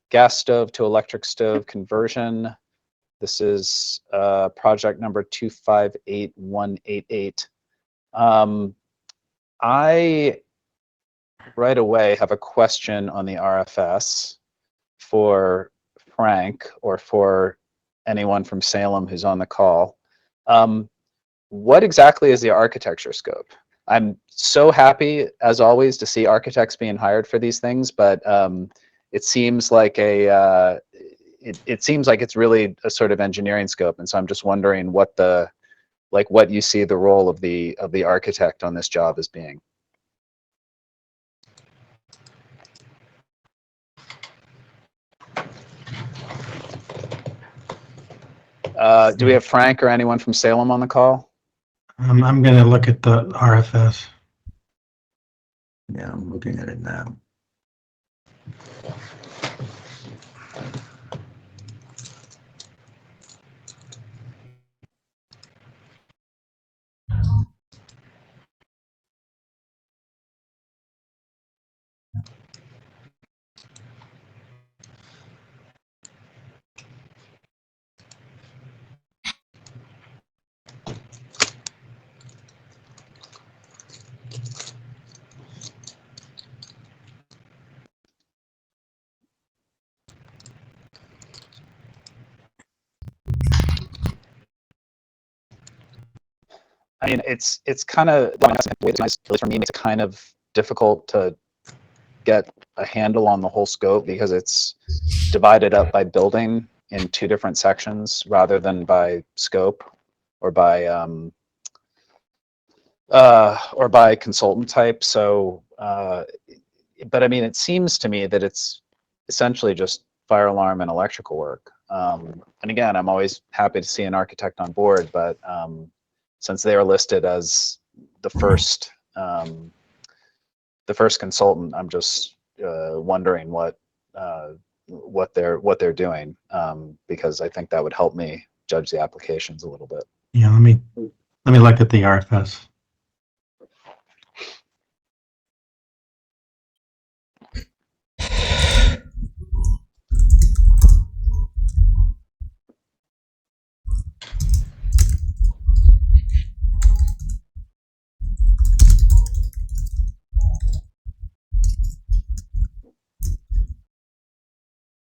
gas stove to electric stove conversion. This is project number 258188. I right away have a question on the RFS for Frank or for anyone from Salem who's on the call. What exactly is the architecture scope? I'm so happy, as always, to see architects being hired for these things, but it seems like it seems like it's really a sort of engineering scope, and so I'm just wondering what what you see the role of the architect on this job as being. Do we have Frank or anyone from Salem on the call? I'm going to look at the RFS. Yeah, I'm looking at it now. I mean, it's kind of, for me, it's kind of difficult to get a handle on the whole scope because it's divided up by building in two different sections rather than by scope or by consultant type. So, but I mean, it seems to me that it's essentially just fire alarm and electrical work. And again, I'm always happy to see an architect on board, but since they are listed as the first consultant, I'm just wondering what they're doing, because I think that would help me judge the applications a little bit. Yeah, let me look at the RFS.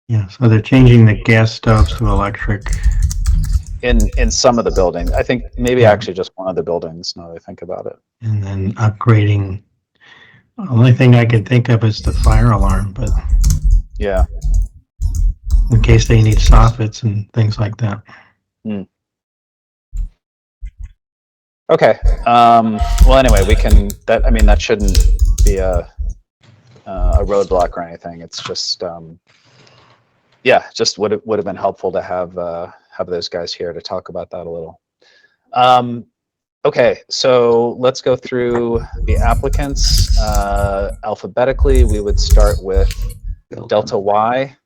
Yeah, so they're changing the gas stoves to electric. In some of the buildings, I think maybe actually just one of the buildings. Now that I think about it, and then upgrading. The only thing I can think of is the fire alarm, but yeah, in case they need soffits and things like that. Okay. Well, anyway, we can. That, I mean, that shouldn't be a roadblock or anything. It's just yeah, just would have been helpful to have those guys here to talk about that a little. Okay, so let's go through the applicants alphabetically. We would start with Delta Y.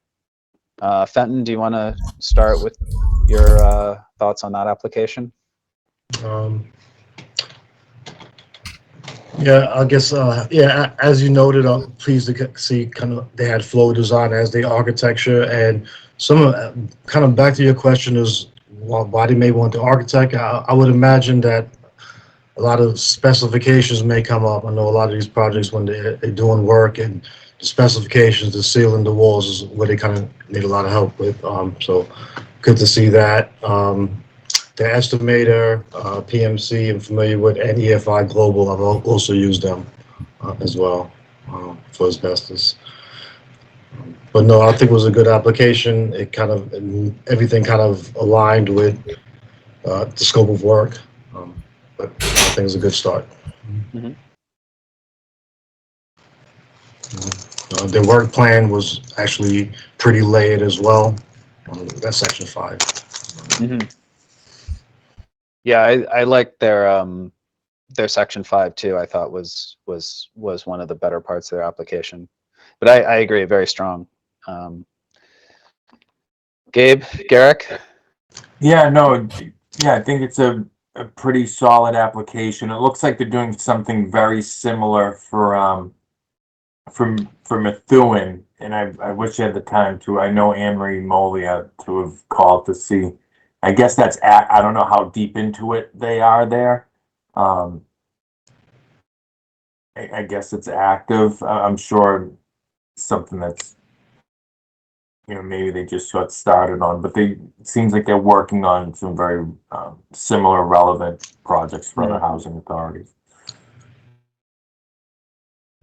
Fenton, do you want to start with your thoughts on that application? Yeah, I guess, yeah, as you noted, I'm pleased to see kind of they had flow design as the architecture, and some kind of back to your question is why they may want the architect. I would imagine that a lot of specifications may come up. I know a lot of these projects when they're doing work and the specifications, the ceiling, the walls is where they kind of need a lot of help with. So good to see that. The estimator, PMC, I'm familiar with, and EFI Global, I've also used them as well for asbestos. But no, I think it was a good application. It kind of, everything kind of aligned with the scope of work. But I think it's a good start. Mm-hmm. The work plan was actually pretty layered as well. That's section 5. Mm-hmm. Yeah, I like their section 5 too. I thought was one of the better parts of their application. But I agree, very strong. Gabe, Garrick? Yeah, no, yeah, I think it's a pretty solid application. It looks like they're doing something very similar for for Methuen, and I wish I had the time to. I know Anne Marie Molia to have called to see. I guess that's I don't know how deep into it they are there. I guess it's active. I'm sure something that's, maybe they just got started on, but it seems like they're working on some very similar relevant projects for other housing authorities.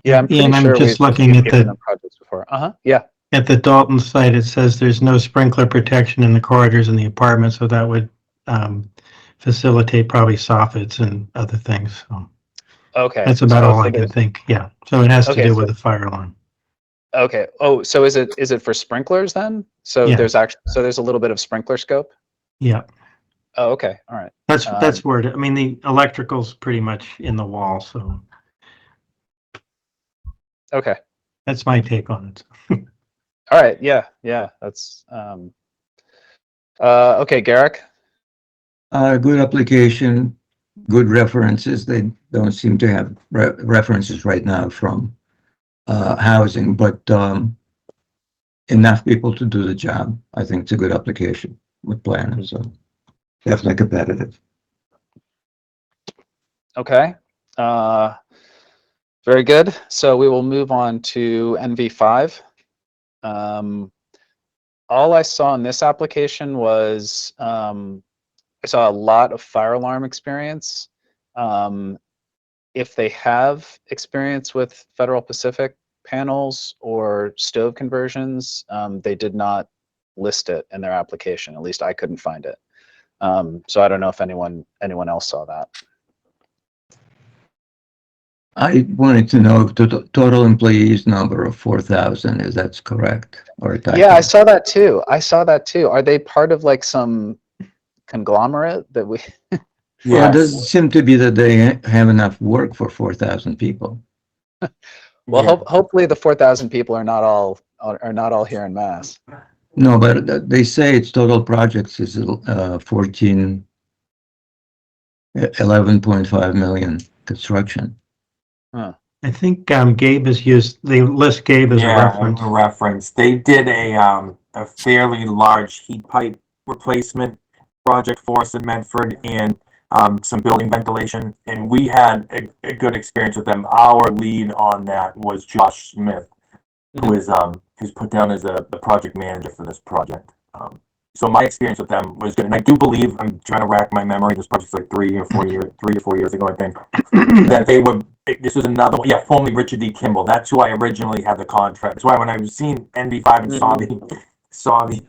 Yeah, I'm pretty Ian, I'm sure just we've looking at given the them projects before. Yeah. at the Dalton site. It says there's no sprinkler protection in the corridors in the apartment, so that would facilitate probably soffits and other things. So Okay. that's about all I can there's- think. Yeah. So it has to Okay, do so- with the fire alarm. Okay. Oh, so is it for sprinklers then? So Yeah. there's a little bit of sprinkler scope. Yeah. Oh, okay. All right. That's where I mean, the electrical's pretty much in the wall, so Okay. that's my take on it. All right. Yeah. That's okay, Garrick. Good application, good references. They don't seem to have references right now from housing, but enough people to do the job. I think it's a good application with planners, so definitely competitive. Okay. Very good. So we will move on to NV5. All I saw in this application was I saw a lot of fire alarm experience. If they have experience with Federal Pacific panels or stove conversions, they did not list it in their application. At least I couldn't find it. So I don't know if anyone else saw that. I wanted to know if the total employees number of 4,000, is that correct? Or a typo? Yeah, I saw that too. Are they part of like some conglomerate that we? Well, it Yes. doesn't seem to be that they have enough work for 4,000 people. Well, Yeah. hopefully the 4,000 people are not all here in Mass. No, but they say its total projects is 11.5 million construction. I think Gabe has used, they list Gabe as a reference. A reference. They did a fairly large heat pipe replacement project for us in Medford and some building ventilation, and we had a good experience with them. Our lead on that was Josh Smith, who is who's put down as the project manager for this project. So my experience with them was good, and I do believe, I'm trying to rack my memory, this project's like 3 or 4 years ago, I think, that they were, this was another one, formerly Richard D. Kimball. That's who I originally had the contract. That's why when I was seeing NV5 and saw the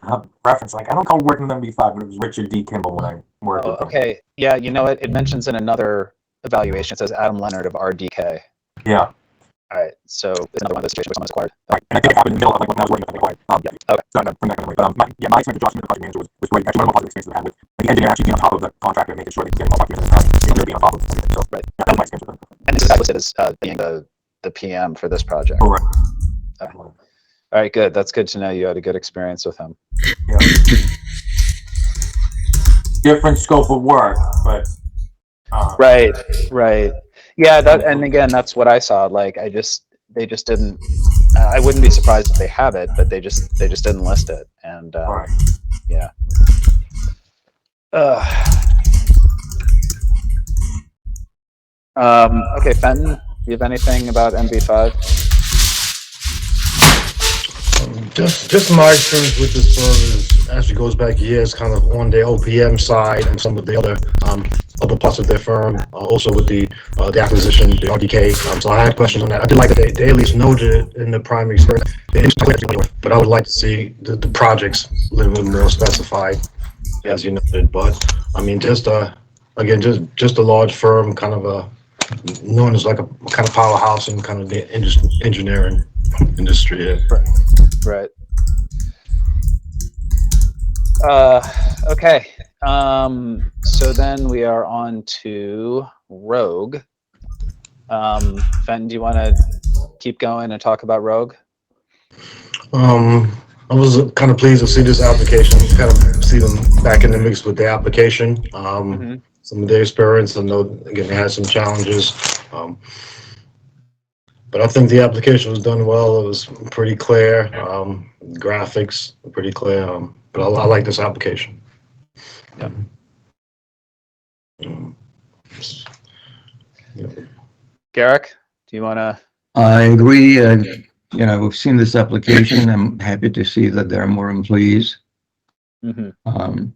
reference, like, I don't call working with NV5, but it was Richard D. Kimball when I worked with them. Okay. Yeah, you know what? It mentions in another evaluation, it says Adam Leonard of RDK. Yeah. All right. So it's another one of those situations where someone's acquired. Right. And I think it happened in the middle of like when I was working with them. Okay. So I'm going to bring that memory. But my experience with Josh Smith, the project manager, was great. Actually, one of the positive experiences I had with the engineer actually being on top of the contractor, making sure they get all documents and really being on top of everything. So Right. yeah, that was my experience with them. And this guy listed as being the PM for this project. Correct. Okay. All right. Good. That's good to know. You had a good experience with him. Yeah. Different scope of work, but Right. Yeah. And again, that's what I saw. Like, they just didn't. I wouldn't be surprised if they have it, but they just didn't list it. And right. yeah. Okay, Fenton, do you have anything about MV5? Just my experience with this firm is actually goes back years, kind of on the OPM side and some of the other parts of their firm, also with the acquisition, the RDK. So I had questions on that. I did like that they at least noted it in the primary experience. But I would like to see the projects a little bit more specified, as you noted. But I mean, just again, just a large firm, kind of known as like a kind of powerhouse in kind of the engineering industry. Yeah. Right. Okay. So then we are on to Rogue. Fenton, do you want to keep going and talk about Rogue? I was kind of pleased to see this application, kind of see them back in the mix with the application. Some of their experience, I know, again, they had some challenges. But I think the application was done well. It was pretty clear. Graphics were pretty clear. But I like this application. Yeah. Um, Garrick, do you want to? I agree. We've seen this application. I'm happy to see that there are more employees. Um,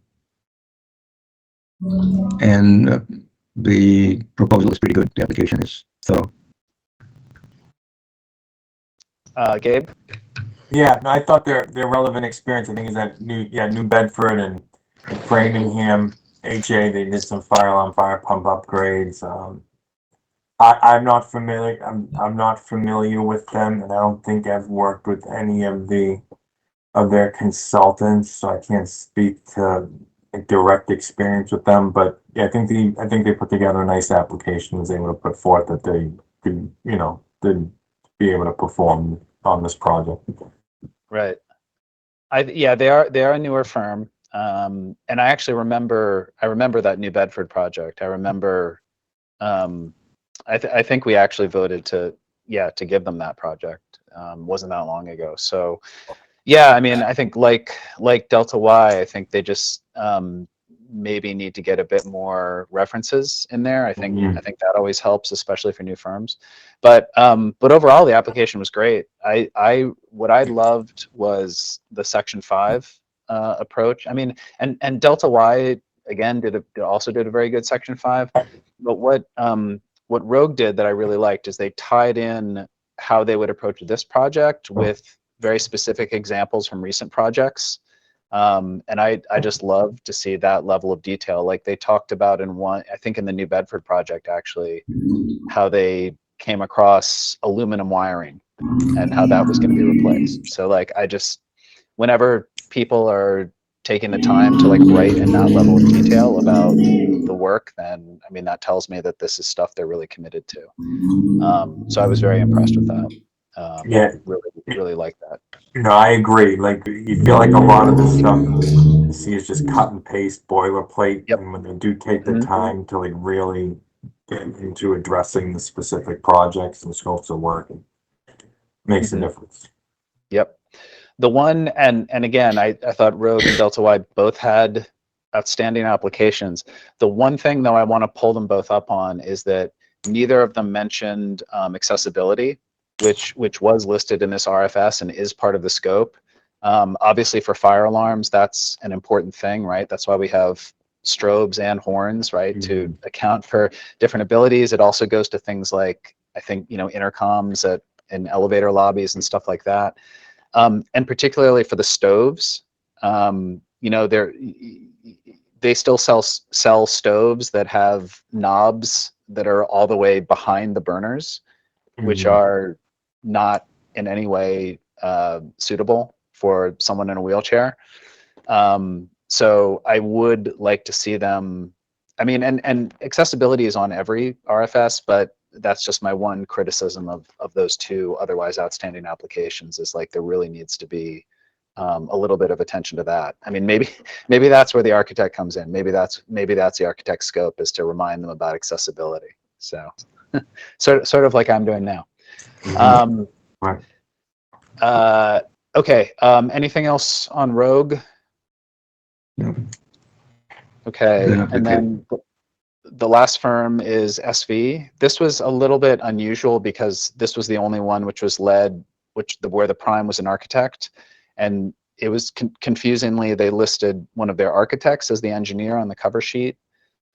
and the proposal is pretty good. The application is thorough. Gabe? Yeah, no, I thought their relevant experience, I think, is that New Bedford and Framingham, HA, they did some fire alarm, fire pump upgrades. I'm not familiar. I'm not familiar with them, and I don't think I've worked with any of their consultants, so I can't speak to a direct experience with them. But yeah, I think they put together a nice application, was able to put forth that they could, they'd be able to perform on this project. Right. Yeah, they are a newer firm. And I actually remember that New Bedford project. I remember I think we actually voted to give them that project. Wasn't that long ago. So yeah, I mean, I think like Delta Y, I think they just maybe need to get a bit more references in there. I think that always helps, especially for new firms. But overall, the application was great. What I loved was the Section 5 approach. I mean, and Delta Y again also did a very good Section 5. But what Rogue did that I really liked is they tied in how they would approach this project with very specific examples from recent projects. And I just love to see that level of detail. Like they talked about I think in the New Bedford project, actually, how they came across aluminum wiring and how that was going to be replaced. So like, whenever people are taking the time to like write in that level of detail about the work, then I mean, that tells me that this is stuff they're really committed to. So I was very impressed with that. Yeah, Really like that. no, I agree. Like you feel like a lot of the stuff you see is just cut and paste boilerplate, Yep. and when they do take the Mhm. time to like really get into addressing the specific projects and scopes of work, it makes a difference. Yep. The one, and again, I thought Rogue and Delta Y both had outstanding applications. The one thing, though, I want to pull them both up on is that neither of them mentioned accessibility, which was listed in this RFS and is part of the scope. Obviously, for fire alarms, that's an important thing, right? That's why we have strobes and horns, right, to account for different abilities. It also goes to things like, I think, intercoms in elevator lobbies and stuff like that. And particularly for the stoves, they still sell stoves that have knobs that are all the way behind the burners, which are not in any way suitable for someone in a wheelchair. So I would like to see them. I mean, and accessibility is on every RFS, but that's just my one criticism of those two otherwise outstanding applications, is like there really needs to be a little bit of attention to that. I mean, maybe that's where the architect comes in. Maybe that's the architect's scope, is to remind them about accessibility. So sort of like I'm doing now. Right. Okay. Anything else on Rogue? No. Okay. Good And then the last firm is SV. This was a little bit unusual because this was the only one which was led, where the prime was an architect, and it was confusingly, they listed one of their architects as the engineer on the cover sheet.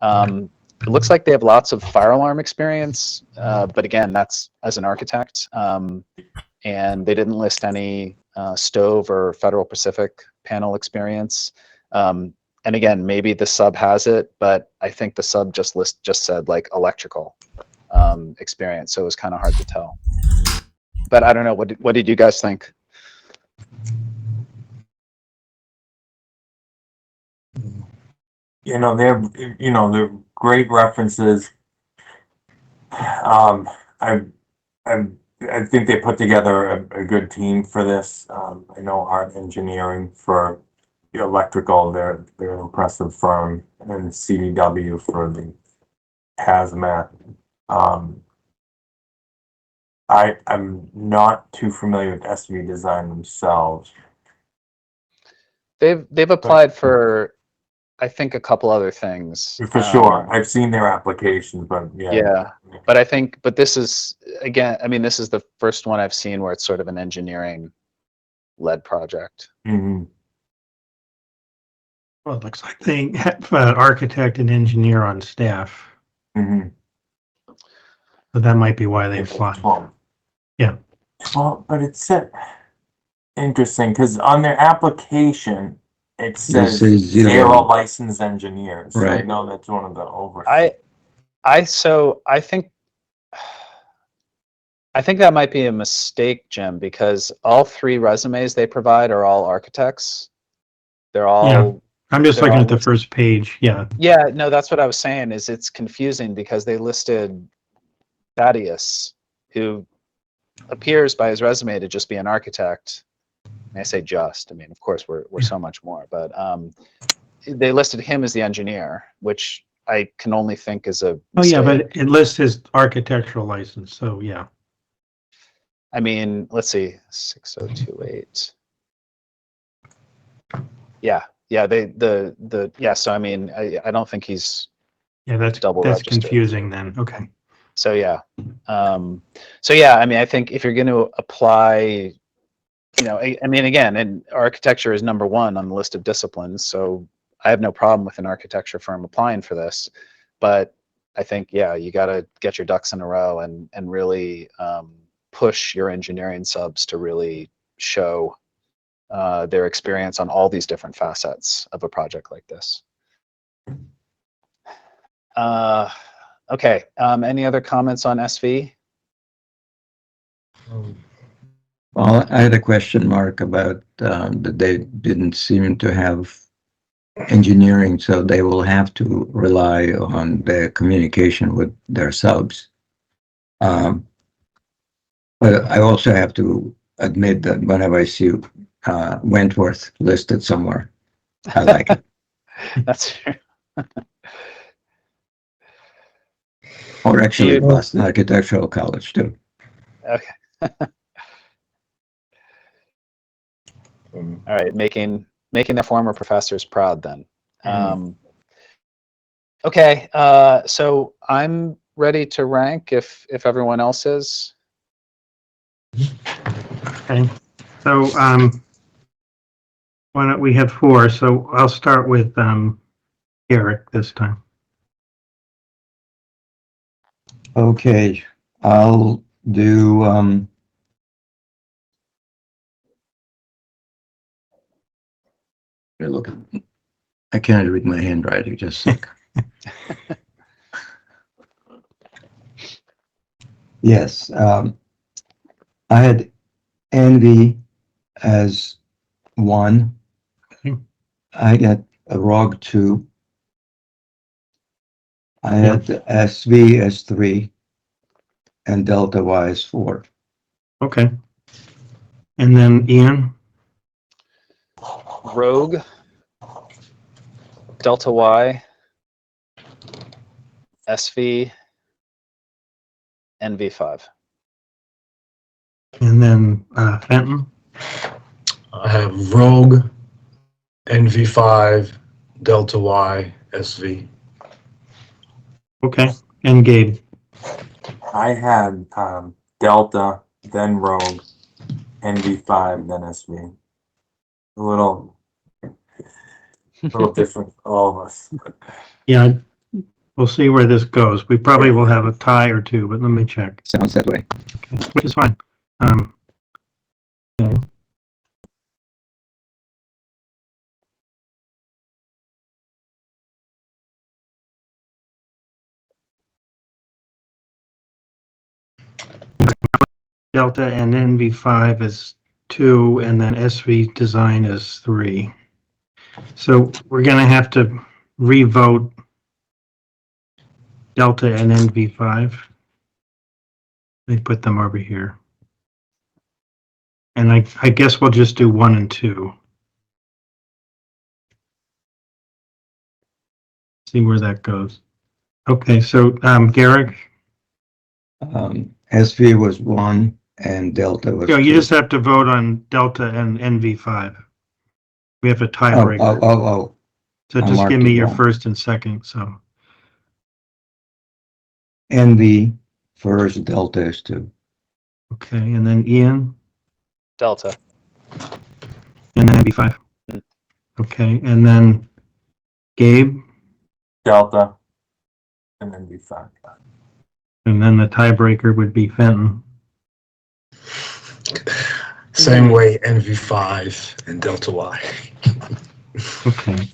It looks like they have lots of fire alarm experience, but again, that's as an architect. And they didn't list any stove or Federal Pacific panel experience. And again, maybe the sub has it, but I think the sub just said like electrical experience, so it was kind of hard to tell. But I don't know. What did you guys think? They're great references. I I think they put together a good team for this. I know Art Engineering for the electrical, they're an impressive firm, and CDW for the hazmat. Um, I'm not too familiar with SV Design themselves. They've applied for, I think, a couple other things. For sure. I've seen their applications, but yeah. Yeah, but I think, but this is, again, I mean, this is the first one I've seen where it's sort of an engineering-led project. Mhm. Well, it looks like they have an architect and engineer on staff, Mhm. so that might be why they applied. 12. Yeah. Well, but it said interesting because on their application it says says zero zero. licensed engineers. So I Right. know that's one of the oversights. So I think that might be a mistake, Jim, because all three resumes they provide are all architects. They're all, I'm just they're looking all at the first page. Yeah. yeah, no, that's what I was saying, is it's confusing because they listed Thaddeus, who appears by his resume to just be an architect. And I say just, I mean, of course, we're so much more, but they listed him as the engineer, which I can only think is a Oh, yeah, mistake. but it lists his architectural license, so yeah. I mean, let's see, 6028. Yeah, yeah, yeah, so I mean, I don't think he's Yeah, that's double registered. confusing then. Okay. So yeah. So yeah, I mean, I think if you're going to apply, you know, I mean, again, and architecture is number one on the list of disciplines, so I have no problem with an architecture firm applying for this, but I think, yeah, you got to get your ducks in a row and really push your engineering subs to really show their experience on all these different facets of a project like this. Okay, any other comments on SV? Well, I had a question mark about that they didn't seem to have engineering, so they will have to rely on their communication with their subs. But I also have to admit that whenever I see Wentworth listed somewhere, I like it. That's true. Or actually, You- Boston Architectural College too. Okay. All right, making their former professors proud then. Okay, so I'm ready to rank if everyone else is. Okay. So, why don't we have four? So I'll start with Eric this time. Okay, I'll do look, I can't read my handwriting, just a sec. Yes, I had Envy as 1. Okay. I got a ROG 2. I had the SV as 3 and Delta Y as 4. Okay. And then Ian? Rogue, Delta Y, SV, NV5. And then Fenton? I have Rogue, NV5, Delta Y, SV. Okay. And Gabe? I had Delta, then Rogue, NV5, then SV. A little different for all of us. Yeah, we'll see where this goes. We probably will have a tie or two, but let me check. Sounds that way. Okay. Which is fine. Okay. Delta and NV5 is 2, and then SV design is 3. So we're going to have to re-vote Delta and NV5. Let me put them over here. And I guess we'll just do 1 and 2. See where that goes. Okay, so Garrick? SV was 1 and Delta was You know, you 2. just have to vote on Delta and NV5. We have a Oh, tiebreaker. oh. So I just marked give it me your wrong. first and second, so. NV first, Delta is 2. Okay, and then Ian, Delta. and then NV5. Mm. Okay, and then Gabe, Delta, and then be fine. and then the tiebreaker would be Fenton. Same way, NV5 and Delta Y. Okay.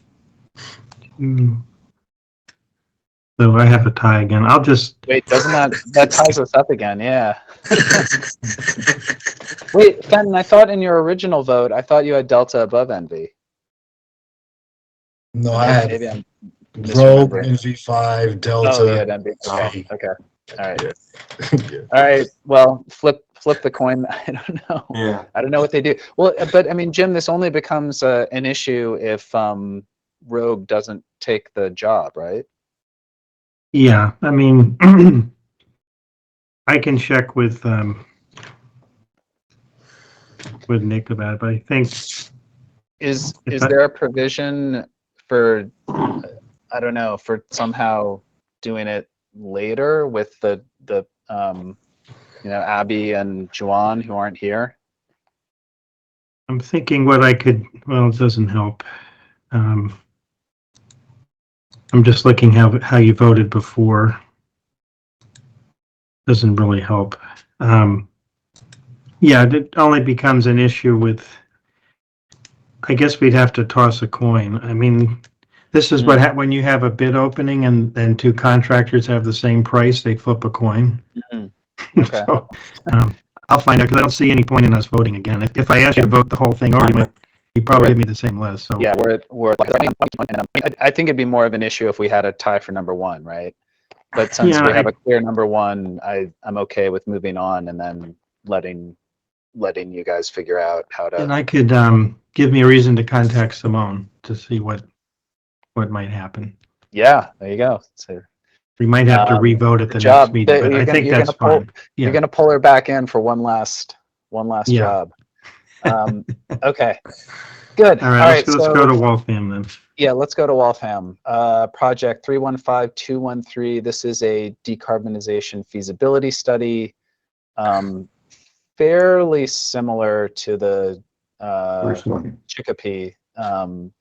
So I have a tie again. I'll just, Wait, doesn't that ties us up again? Yeah. Wait, Fenton, I thought in your original vote, I thought you had Delta above Envy. No, I had Maybe I'm Rogue, misremembering. NV5, Oh, you Delta. had Envy. Okay. A. Okay. All right. Yeah. All right. Well, flip the coin. I don't know. Yeah. I don't know what they do. Well, but I mean, Jim, this only becomes an issue if Rogue doesn't take the job, right? yeah, I mean, I can check with Nick about it, but I think Is If there a provision for I don't know, for somehow doing it later with the Abby and Juan who aren't here? I'm thinking what I could, well, it doesn't help. I'm just looking how you voted before. Doesn't really help. Yeah, it only becomes an issue with, I guess we'd have to toss a coin. I mean, this is what when you have a bid opening and then two contractors have the same price, they flip a coin. Mhm. Okay. So, I'll find out because I don't see any point in us voting again. If I ask you to vote the whole thing over, you probably give me the same list. So Yeah, I think it'd be more of an issue if we had a tie for number one, right? But since Yeah, we have a clear number one, I'm okay with moving on and then letting you guys figure out how and to. I could give me a reason to contact Simone to see what might happen. Yeah, there you go. So, We might have to revote at good the job. next meeting, but I think that's fine. You're Yeah. gonna pull her back in for one last Yeah. job. Okay. Good. All right, let's go to Waltham then. Yeah, let's go to Waltham. Project 315213. This is a decarbonization feasibility study, fairly similar to the First one. Chicopee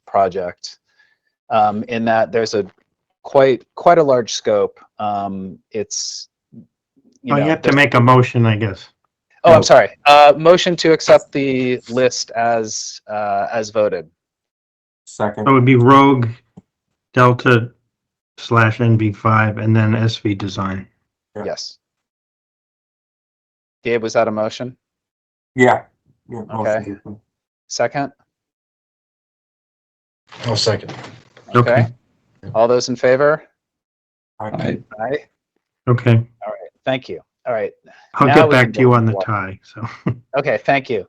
project, in that there's a quite a large scope. It's You have to make a motion, I guess. Oh, I'm sorry. Motion to accept the list as voted. Second. So it would be Rogue, Delta / NV5, and then SV Design. Yeah. Yes. Gabe, was that a motion? Yeah. Okay. Second? I'll second. Okay. All those in favor? Okay. Aye. Okay. All right. Thank you. All right. I'll Now get we back can to you go on the to tie. So Okay. Thank you.